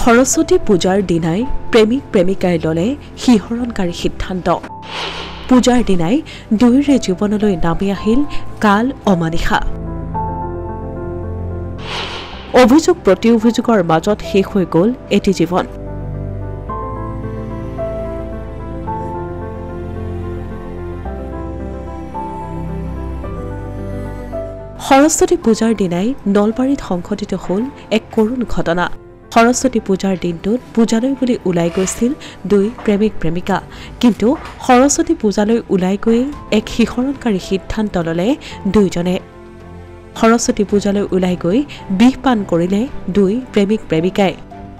সৰস্বতী পূজাৰ দিনাই প্ৰেমিক প্ৰেমিকাই ললে শিহৰণকাৰী সিদ্ধান্ত পূজাৰ দিনাই দুয়োৰে জীৱনলৈ নামি আহিল কাল অমানিশা অভিযোগ প্ৰতি অভিযোগৰ মাজত শেষ হৈ গ'ল এটি জীৱন সৰস্বতী পূজাৰ দিনাই নলবাৰীত সংঘটিত হ'ল এক কৰুণ ঘটনা সৰস্বতী পূজাৰ দিনটোত পূজালৈ বুলি ওলাই গৈছিল দুই প্ৰেমিক প্ৰেমিকা কিন্তু সৰস্বতী পূজালৈ ওলাই গৈ এক শিহৰণকাৰী সিদ্ধান্ত ললে দুইজনে সৰস্বতী পূজালৈ ওলাই গৈ বিহ পান কৰিলে দুই প্ৰেমিক প্ৰেমিকাই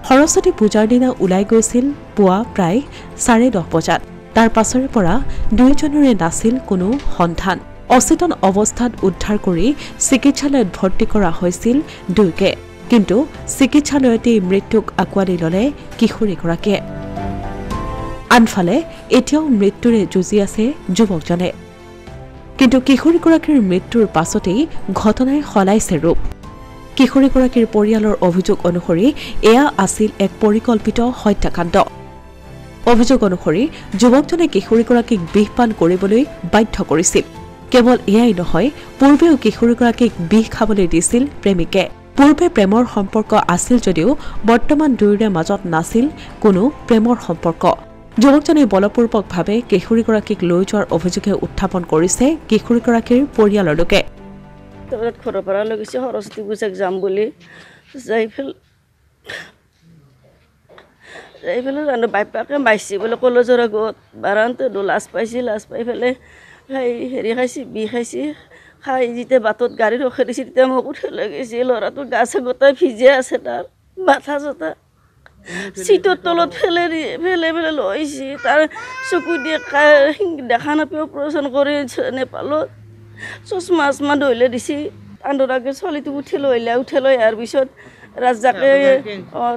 সৰস্বতী পূজাৰ দিনা ওলাই গৈছিল পুৱা প্ৰায় 10:30 বজাত তাৰ পাছৰে পৰা দুইজনৰে নাছিল কোনো সন্ধান অচেতন অৱস্থাত উদ্ধাৰ কৰি চিকিৎসালয়ত ভৰ্তি কৰা হৈছিল দুইকে কিন্তু চিকিৎসালয়তে মৃত্যুক আকোৱালি ললে কিশোৰীগৰাকীয়ে আনফালে এতিয়াও মৃত্যুৰে যুঁজি আছে যুৱকজনে কিন্তু কিশোৰীগৰাকীৰ মৃত্যুৰ পাছতেই ঘটনাই সলাইছে ৰূপ কিশোৰীগৰাকীৰ পৰিয়ালৰ অভিযোগ অনুসৰি এয়া আছিল এক পৰিকল্পিত হত্যাকাণ্ড অভিযোগ অনুসৰি যুৱকজনে কিশোৰীগৰাকীক বিহ পান কৰিবলৈ বাধ্য কৰিছিল কেৱল এয়াই নহয় পূৰ্বেও কিশোৰীগৰাকীক বিহ খাবলৈ দিছিল প্ৰেমিকে পূৰ্বে প্ৰেমৰ সম্পৰ্ক আছিল যদিও বৰ্তমান দুয়োৰে মাজত নাছিল কোনো প্ৰেমৰ সম্পৰ্ক যুৱকজনে বলপূৰ্বকভাৱে কিশোৰীগৰাকীক লৈ যোৱাৰ অভিযোগে উত্থাপন কৰিছে কিশোৰীগৰাকীৰ পৰিয়ালৰ লোকে ঘৰৰ পৰা লৈ গৈছে সৰস্বতী পূজাক যাম বুলি যাই পেলাই বাইপাকে মাৰিছে বোলে কলেজৰ আগত বাৰান্তে লাজ পাইছে লাজ পাই পেলাই হেৰি খাইছে বিহ খাইছে খাই যেতিয়া বাটত গাড়ী ৰখাই দিছে তেতিয়া মোক উঠাই লৈ গৈছে ল'ৰাটোৰ গা চা গোটাই ভিজে আছে তাৰ মাথা চথা চিটৰ তলত পেলাই লৈছে তাৰ চকু দিয়ে দেখা নাপাই অপাৰেশ্যন কৰি নেপালত চশমা ধৰিলে দিছে আন্দৰাকে ছোৱালীটোক উঠাই লৈ ইয়াৰ পিছত ৰাজাকে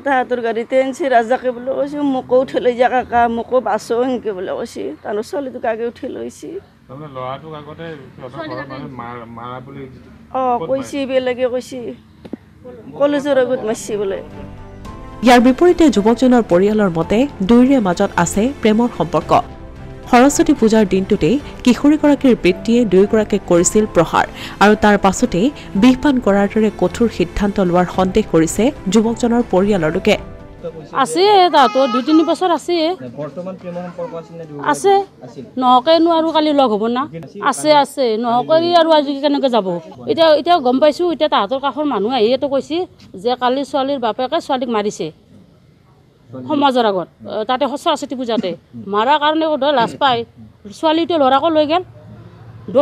তাহাঁতৰ গাড়ীতে আনিছে ৰাজাকে বোলে কৈছে মোকো উঠাই লৈ যা কাকা মোকো বাছো এনেকৈ বোলে কৈছে তাৰ ছোৱালীটোক আগে উঠাই লৈছে কৈছে বেলেগে কৈছে কলেজৰ আগত মাৰিছে বোলে ইয়াৰ বিপৰীতে যুৱকজনৰ পৰিয়ালৰ মতে দুয়োৰে মাজত আছে প্ৰেমৰ সম্পৰ্ক সৰস্বতী পূজাৰ দিনটোতেই কিশোৰীগৰাকীৰ পিতৃয়ে দুয়োগৰাকীক কৰিছিল প্ৰহাৰ আৰু তাৰ পাছতেই বিহ পান কৰাৰ দৰে কঠোৰ সিদ্ধান্ত লোৱাৰ সন্দেহ কৰিছে যুৱকজনৰ পৰিয়ালৰ লোকে আছে তাহাঁতৰ 2-3 বছৰ আছে আছে নহকেনো আৰু কালি লগ হ'ব না আছে নহকৰি আৰু আজি কেনেকৈ যাব এতিয়া গম পাইছোঁ এতিয়া তাহাঁতৰ কাষৰ মানুহ আহিয়েতো কৈছে যে কালি ছোৱালীৰ বাপেকে ছোৱালীক মাৰিছে সমাজৰ আগত তাতে সৰস্বতী পূজাতে মাৰাৰ কাৰণে লাজ পায় ছোৱালীটোৱে ল'ৰাকো লৈ গ'ল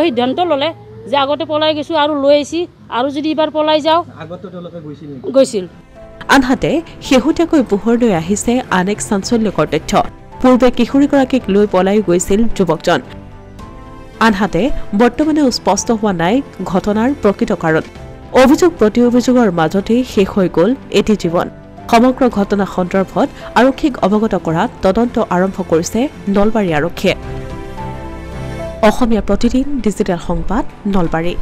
সিদ্ধান্ত ল'লে যে আগতে পলাই গৈছোঁ আৰু লৈ আহিছে আৰু যদি এইবাৰ পলাই যাওঁ গৈছিল আনহাতে শেহতীয়াকৈ পোহৰলৈ আহিছে আন এক চাঞ্চল্যকৰ তথ্য পূৰ্বে কিশোৰীগৰাকীক লৈ পলাই গৈছিল যুৱকজন আনহাতে বৰ্তমানেও স্পষ্ট হোৱা নাই ঘটনাৰ প্ৰকৃত কাৰণ অভিযোগ প্ৰতি অভিযোগৰ মাজতেই শেষ হৈ গ'ল এটি জীৱন সমগ্ৰ ঘটনা সন্দৰ্ভত আৰক্ষীক অৱগত কৰাত তদন্ত আৰম্ভ কৰিছে নলবাৰী আৰক্ষীয়ে অসমীয়া প্ৰতিদিন ডিজিটেল সংবাদ নলবাৰী